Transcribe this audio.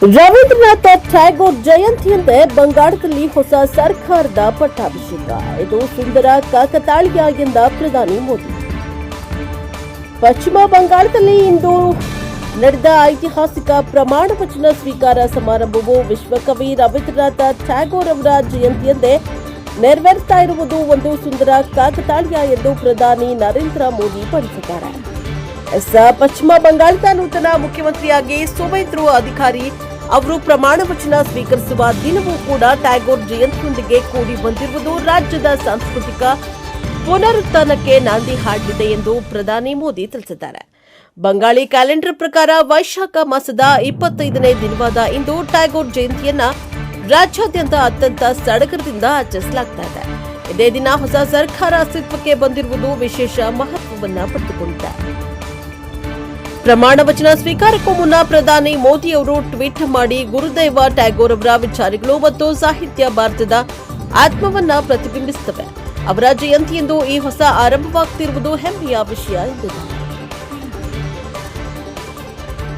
ರವೀಂದ್ರನಾಥ ಟ್ಯಾಗೋರ್ ಜಯಂತಿಯಂತೆ ಬಂಗಾಳದಲ್ಲಿ ಹೊಸ ಸರ್ಕಾರದ ಪಟ್ಟಾಭಿಷೇಕ. ಇದು ಸುಂದರ ಕಾಕತಾಳೀಯ ಎಂದ ಪ್ರಧಾನಿ ಮೋದಿ. ಪಶ್ಚಿಮ ಬಂಗಾಳದಲ್ಲಿ ಇಂದು ನಡೆದ ಐತಿಹಾಸಿಕ ಪ್ರಮಾಣ ವಚನ ಸ್ವೀಕಾರ ಸಮಾರಂಭವು ವಿಶ್ವಕವಿ ರವೀಂದ್ರನಾಥ ಟ್ಯಾಗೋರ್ ಅವರ ಜಯಂತಿಯಂತೆ ನೆರವೇರ್ತಾ ಇರುವುದು ಒಂದು ಸುಂದರ ಕಾಕತಾಳೀಯ ಎಂದು ಪ್ರಧಾನಿ ನರೇಂದ್ರ ಮೋದಿ ಬಣ್ಣಿಸಿದ್ದಾರೆ. ಪಶ್ಚಿಮ ಬಂಗಾಳದ ನೂತನ ಮುಖ್ಯಮಂತ್ರಿಯಾಗಿ ಸುವೇಂದು ಅಧಿಕಾರಿ ಅವರು ಪ್ರಮಾಣ ವಚನ ಸ್ವೀಕರಿಸುವ ದಿನವೂ ಕೂಡ ಟ್ಯಾಗೋರ್ ಜಯಂತಿಯೊಂದಿಗೆ ಕೂಡಿ ಬಂದಿರುವುದು ರಾಜ್ಯದ ಸಾಂಸ್ಕೃತಿಕ ಪುನರುತ್ಥಾನಕ್ಕೆ ನಾಂದಿ ಹಾಡಲಿದೆ ಎಂದು ಪ್ರಧಾನಿ ಮೋದಿ ತಿಳಿಸಿದ್ದಾರೆ. ಬಂಗಾಳಿ ಕ್ಯಾಲೆಂಡರ್ ಪ್ರಕಾರ ವೈಶಾಖ ಮಾಸದ 25ನೇ ದಿನವಾದ ಇಂದು ಟ್ಯಾಗೋರ್ ಜಯಂತಿಯನ್ನ ರಾಜ್ಯಾದ್ಯಂತ ಅತ್ಯಂತ ಸಡಗರದಿಂದ ಆಚರಿಸಲಾಗ್ತಾ ಇದೆ. ಇದೇ ದಿನ ಹೊಸ ಸರ್ಕಾರ ಅಸ್ತಿತ್ವಕ್ಕೆ ಬಂದಿರುವುದು ವಿಶೇಷ ಮಹತ್ವವನ್ನ ಪಡೆದುಕೊಂಡಿದೆ. ಪ್ರಮಾಣ ವಚನ ಸ್ವೀಕಾರಕ್ಕೂ ಮುನ್ನ ಪ್ರಧಾನಿ ಮೋದಿ ಅವರು ಟ್ವೀಟ್ ಮಾಡಿ ಗುರುದೇವ ಟ್ಯಾಗೋರ್ ಅವರ ವಿಚಾರಗಳು ಮತ್ತು ಸಾಹಿತ್ಯ ಭಾರತದ ಆತ್ಮವನ್ನ ಪ್ರತಿಬಿಂಬಿಸುತ್ತವೆ. ಅವರ ಜಯಂತಿಯಂದು ಈ ಹೊಸ ಆರಂಭವಾಗುತ್ತಿರುವುದು ಹೆಮ್ಮೆಯ ವಿಷಯ ಎಂದರು.